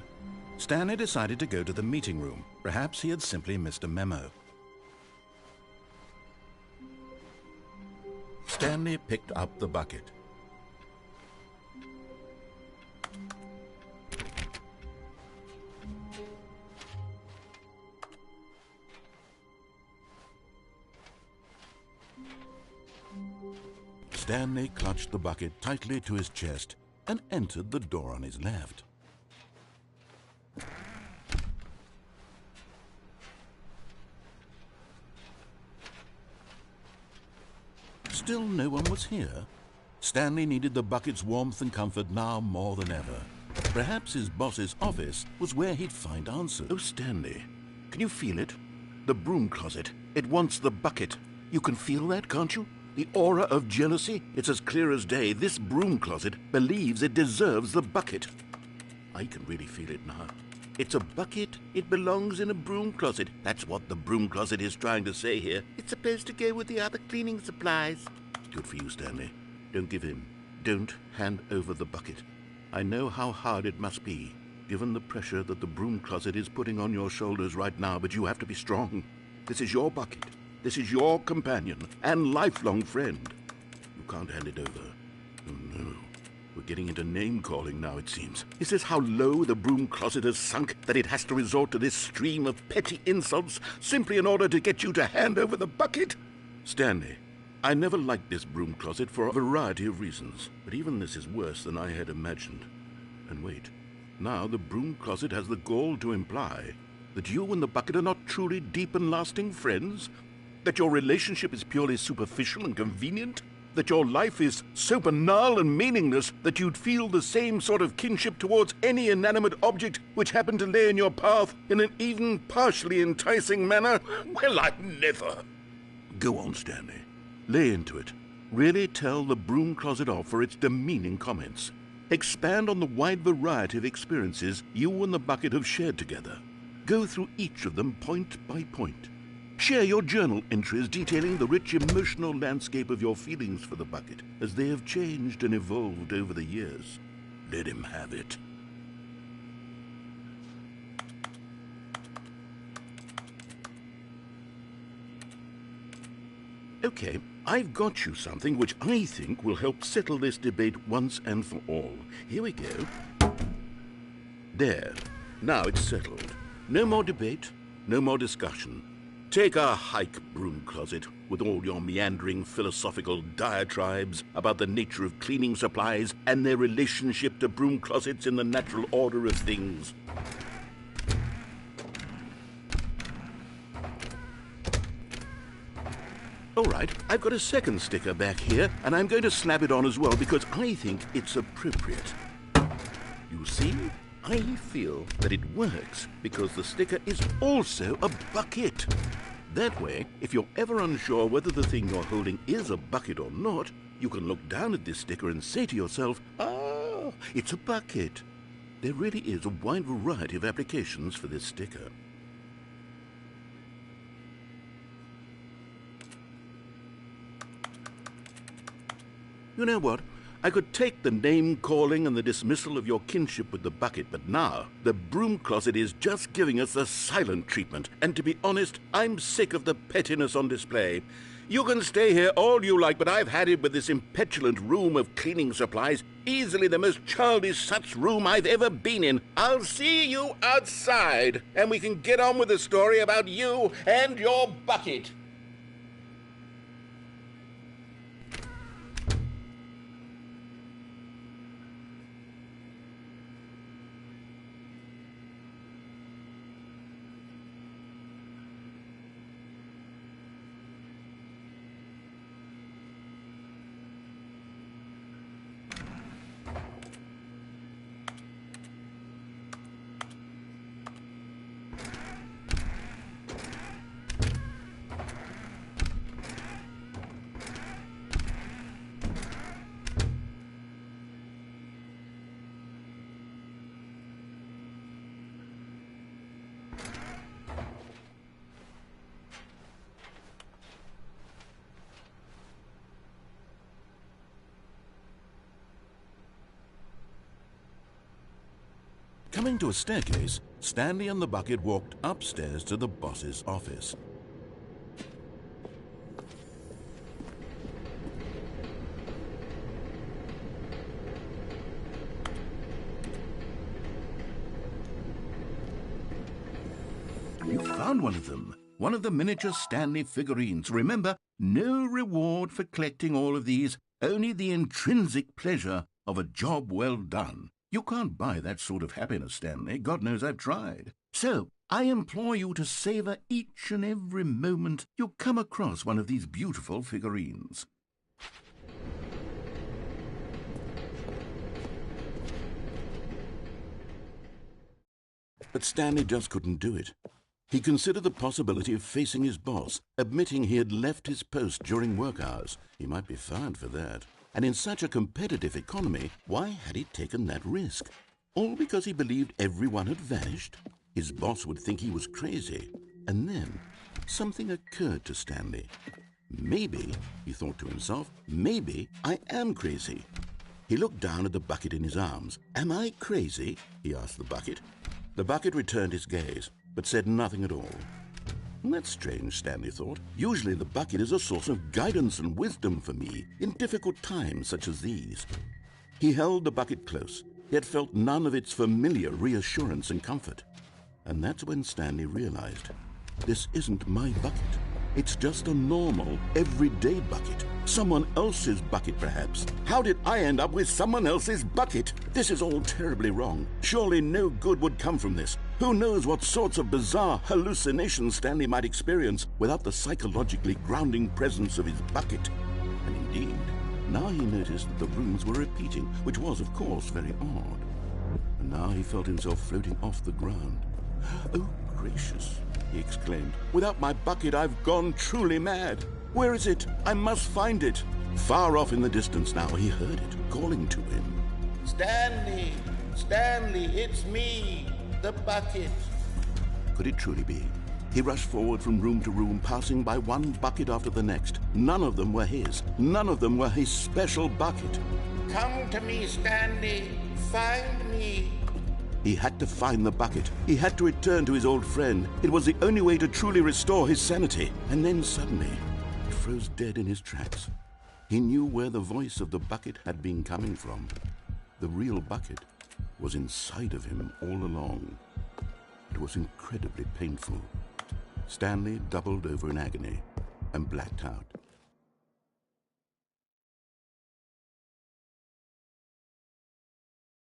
Stanley decided to go to the meeting room. Perhaps he had simply missed a memo. Stanley picked up the bucket. Stanley clutched the bucket tightly to his chest and entered the door on his left. Still no one was here. Stanley needed the bucket's warmth and comfort now more than ever. Perhaps his boss's office was where he'd find answers. Oh, Stanley, can you feel it? The broom closet. It wants the bucket. You can feel that, can't you? The aura of jealousy? It's as clear as day. This broom closet believes it deserves the bucket. I can really feel it now. It's a bucket. It belongs in a broom closet. That's what the broom closet is trying to say here. It's supposed to go with the other cleaning supplies. Good for you, Stanley. Don't give in. Don't hand over the bucket. I know how hard it must be, given the pressure that the broom closet is putting on your shoulders right now, but you have to be strong. This is your bucket. This is your companion and lifelong friend. You can't hand it over. Oh, no. We're getting into name-calling now, it seems. Is this how low the broom closet has sunk, that it has to resort to this stream of petty insults simply in order to get you to hand over the bucket? Stanley, I never liked this broom closet for a variety of reasons, but even this is worse than I had imagined. And wait, now the broom closet has the gall to imply that you and the bucket are not truly deep and lasting friends? That your relationship is purely superficial and convenient? That your life is so banal and meaningless that you'd feel the same sort of kinship towards any inanimate object which happened to lay in your path in an even partially enticing manner? Well, I'd never. Go on, Stanley. Lay into it. Really tell the broom closet off for its demeaning comments. Expand on the wide variety of experiences you and the bucket have shared together. Go through each of them point by point. Share your journal entries detailing the rich emotional landscape of your feelings for the bucket as they have changed and evolved over the years. Let him have it. Okay, I've got you something which I think will help settle this debate once and for all. Here we go. There. Now it's settled. No more debate, no more discussion. Take a hike, broom closet, with all your meandering philosophical diatribes about the nature of cleaning supplies and their relationship to broom closets in the natural order of things. All right, I've got a second sticker back here, and I'm going to slap it on as well because I think it's appropriate. You see? I feel that it works because the sticker is also a bucket. That way, if you're ever unsure whether the thing you're holding is a bucket or not, you can look down at this sticker and say to yourself, "Ah, it's a bucket." There really is a wide variety of applications for this sticker. You know what? I could take the name-calling and the dismissal of your kinship with the bucket, but now the broom closet is just giving us the silent treatment. And to be honest, I'm sick of the pettiness on display. You can stay here all you like, but I've had it with this impetulant room of cleaning supplies. Easily the most childish such room I've ever been in. I'll see you outside, and we can get on with the story about you and your bucket. Coming to a staircase, Stanley and the bucket walked upstairs to the boss's office. You found one of them. One of the miniature Stanley figurines. Remember, No reward for collecting all of these, only the intrinsic pleasure of a job well done. You can't buy that sort of happiness, Stanley. God knows I've tried. So, I implore you to savour each and every moment you come across one of these beautiful figurines. But Stanley just couldn't do it. He considered the possibility of facing his boss, admitting he had left his post during work hours. He might be fired for that. And in such a competitive economy, why had he taken that risk? All because he believed everyone had vanished? His boss would think he was crazy. And then something occurred to Stanley. Maybe, he thought to himself, maybe I am crazy. He looked down at the bucket in his arms. Am I crazy? He asked the bucket. The bucket returned his gaze, but said nothing at all. That's strange, Stanley thought. Usually the bucket is a source of guidance and wisdom for me in difficult times such as these. He held the bucket close, yet felt none of its familiar reassurance and comfort. And that's when Stanley realized, this isn't my bucket. It's just a normal, everyday bucket. Someone else's bucket, perhaps. How did I end up with someone else's bucket? This is all terribly wrong. Surely no good would come from this. Who knows what sorts of bizarre hallucinations Stanley might experience without the psychologically grounding presence of his bucket. And indeed, now he noticed that the rooms were repeating, which was, of course, very odd. And now he felt himself floating off the ground. Oh, gracious, he exclaimed. Without my bucket, I've gone truly mad. Where is it? I must find it. Far off in the distance now, he heard it, calling to him. Stanley! Stanley, it's me, the bucket. Could it truly be? He rushed forward from room to room, passing by one bucket after the next. None of them were his. None of them were his special bucket. Come to me, Stanley. Find me. He had to find the bucket. He had to return to his old friend. It was the only way to truly restore his sanity. And then suddenly, he froze dead in his tracks. He knew where the voice of the bucket had been coming from. The real bucket was inside of him all along. It was incredibly painful. Stanley doubled over in agony and blacked out.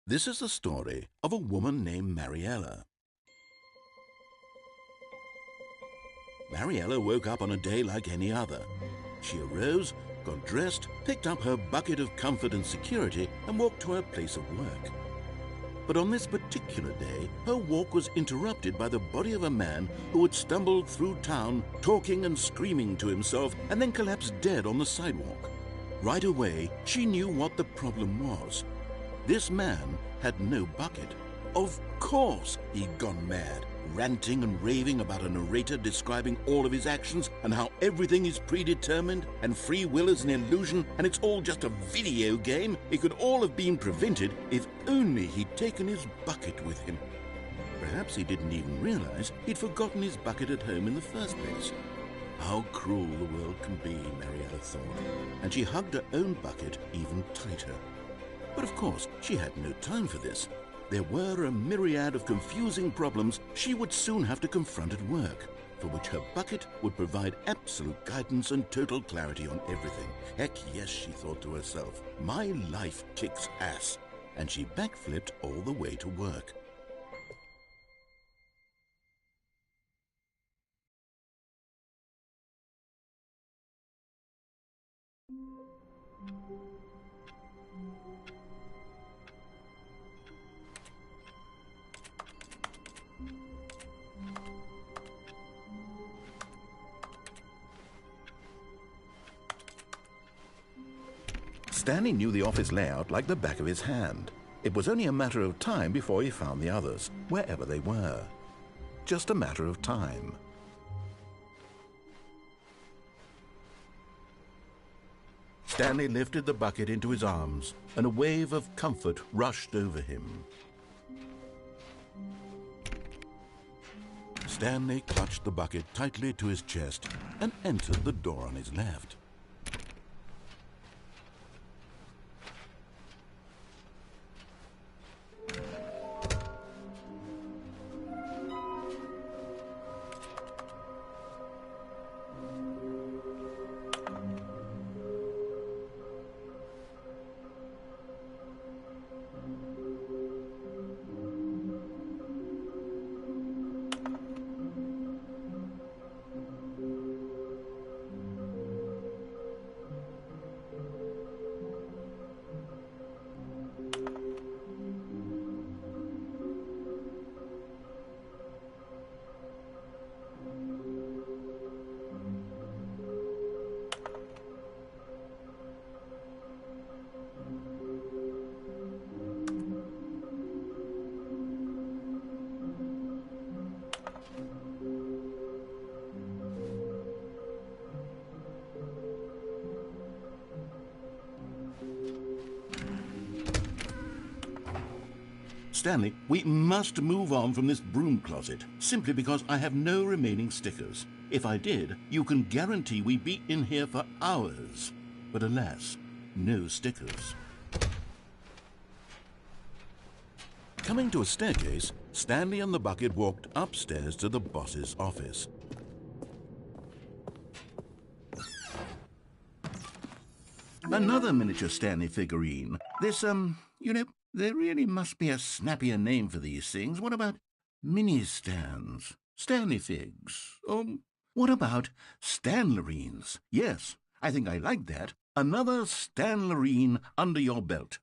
This is the story of a woman named Mariella. Mariella woke up on a day like any other. She arose, got dressed, picked up her bucket of comfort and security, and walked to her place of work. But on this particular day, her walk was interrupted by the body of a man who had stumbled through town, talking and screaming to himself, and then collapsed dead on the sidewalk. Right away, she knew what the problem was. This man had no bucket. Of course he'd gone mad, ranting and raving about a narrator describing all of his actions and how everything is predetermined and free will is an illusion and it's all just a video game. It could all have been prevented if only he'd taken his bucket with him. Perhaps he didn't even realize he'd forgotten his bucket at home in the first place. How cruel the world can be, Mariella thought, and she hugged her own bucket even tighter. But of course, she had no time for this. There were a myriad of confusing problems she would soon have to confront at work, for which her bucket would provide absolute guidance and total clarity on everything. Heck yes, she thought to herself, my life kicks ass. And she backflipped all the way to work. Stanley knew the office layout like the back of his hand. It was only a matter of time before he found the others, wherever they were. Just a matter of time. Stanley lifted the bucket into his arms, and a wave of comfort rushed over him. Stanley clutched the bucket tightly to his chest and entered the door on his left. Stanley, we must move on from this broom closet, simply because I have no remaining stickers. If I did, you can guarantee we'd be in here for hours. But alas, no stickers. Coming to a staircase, Stanley and the bucket walked upstairs to the boss's office. Another miniature Stanley figurine. This, there really must be a snappier name for these things. What about mini-stands? Stanley figs? Or what about Stanlerines? Yes, I think I like that. Another Stanlerine under your belt.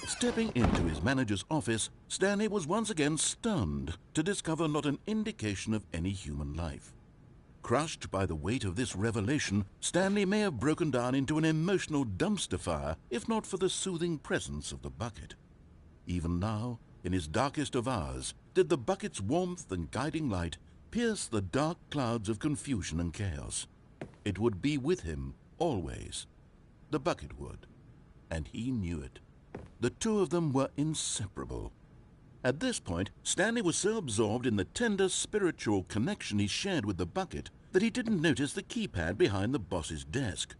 Stepping into his manager's office, Stanley was once again stunned to discover not an indication of any human life. Crushed by the weight of this revelation, Stanley may have broken down into an emotional dumpster fire if not for the soothing presence of the bucket. Even now, in his darkest of hours, did the bucket's warmth and guiding light pierce the dark clouds of confusion and chaos. It would be with him always. The bucket would, and he knew it. The two of them were inseparable. At this point, Stanley was so absorbed in the tender spiritual connection he shared with the bucket that he didn't notice the keypad behind the boss's desk.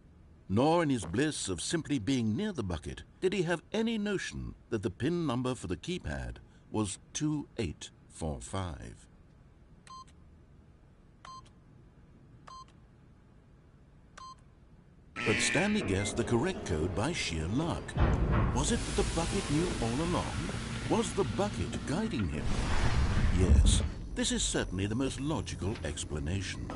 Nor in his bliss of simply being near the bucket did he have any notion that the PIN number for the keypad was 2845. But Stanley guessed the correct code by sheer luck. Was it that the bucket knew all along? Was the bucket guiding him? Yes, this is certainly the most logical explanation.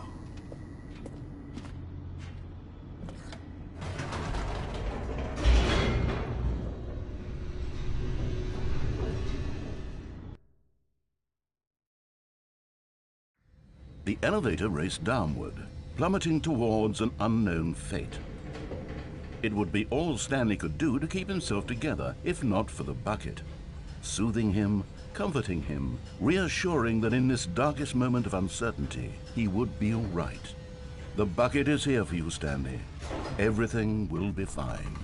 The elevator raced downward, plummeting towards an unknown fate. It would be all Stanley could do to keep himself together, if not for the bucket. Soothing him, comforting him, reassuring that in this darkest moment of uncertainty, he would be all right. The bucket is here for you, Stanley. Everything will be fine.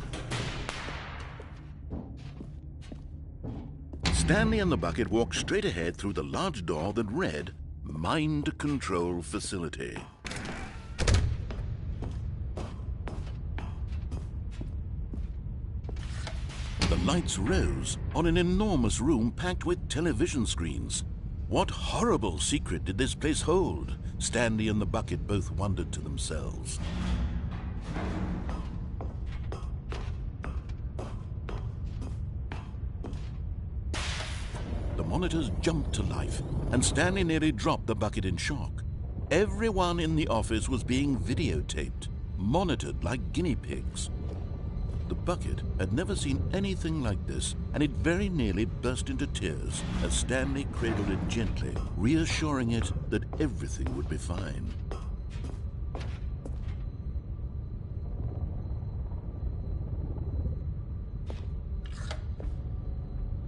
Stanley and the bucket walked straight ahead through the large door that read, Mind Control Facility. The lights rose on an enormous room packed with television screens. What horrible secret did this place hold? Stanley and the bucket both wondered to themselves. The monitors jumped to life, and Stanley nearly dropped the bucket in shock. Everyone in the office was being videotaped, monitored like guinea pigs. The bucket had never seen anything like this, and it very nearly burst into tears as Stanley cradled it gently, reassuring it that everything would be fine.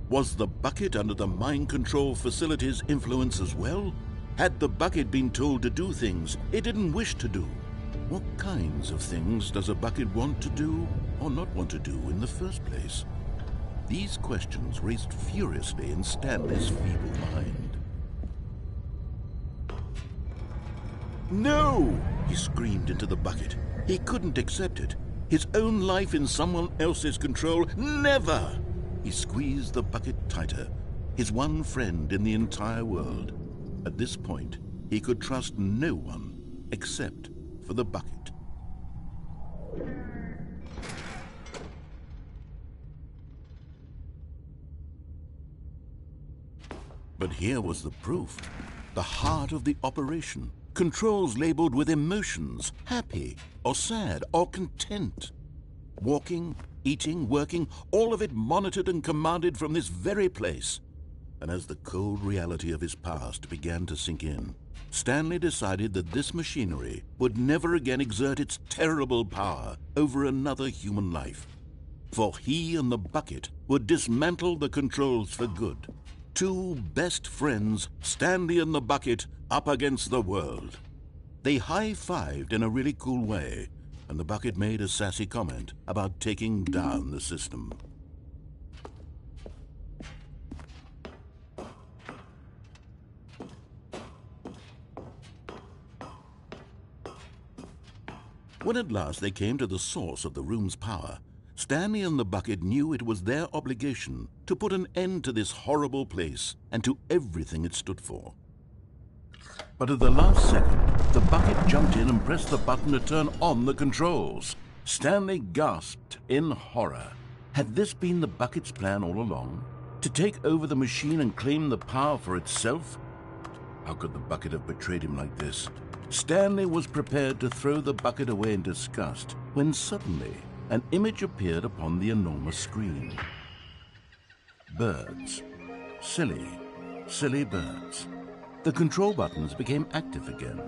Was the bucket under the mind control facility's influence as well? Had the bucket been told to do things it didn't wish to do? What kinds of things does a bucket want to do or not want to do in the first place? These questions raced furiously in Stanley's feeble mind. No! He screamed into the bucket. He couldn't accept it. His own life in someone else's control, never! He squeezed the bucket tighter, his one friend in the entire world. At this point, he could trust no one except for the bucket. But here was the proof. The heart of the operation. Controls labeled with emotions, happy or sad or content. Walking, eating, working, all of it monitored and commanded from this very place. And as the cold reality of his past began to sink in, Stanley decided that this machinery would never again exert its terrible power over another human life. For he and the bucket would dismantle the controls for good. Two best friends, Stanley and the bucket, up against the world. They high-fived in a really cool way, and the bucket made a sassy comment about taking down the system. When at last they came to the source of the room's power, Stanley and the bucket knew it was their obligation to put an end to this horrible place and to everything it stood for. But at the last second, the bucket jumped in and pressed the button to turn on the controls. Stanley gasped in horror. Had this been the bucket's plan all along? To take over the machine and claim the power for itself? How could the bucket have betrayed him like this? Stanley was prepared to throw the bucket away in disgust when suddenly an image appeared upon the enormous screen. Birds. Silly, silly birds. The control buttons became active again.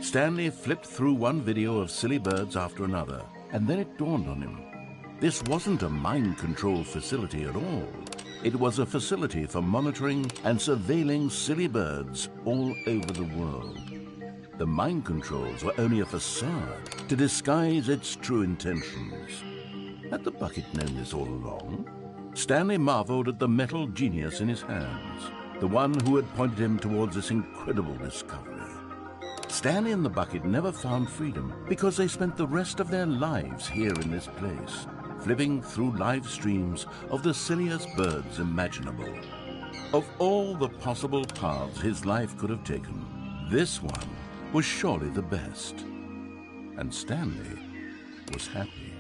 Stanley flipped through one video of silly birds after another, and then it dawned on him. This wasn't a mind control facility at all. It was a facility for monitoring and surveilling silly birds all over the world. The mind controls were only a facade to disguise its true intentions. Had the bucket known this all along? Stanley marveled at the metal genius in his hands, the one who had pointed him towards this incredible discovery. Stanley and the bucket never found freedom because they spent the rest of their lives here in this place, flipping through live streams of the silliest birds imaginable. Of all the possible paths his life could have taken, this one was surely the best. And Stanley was happy.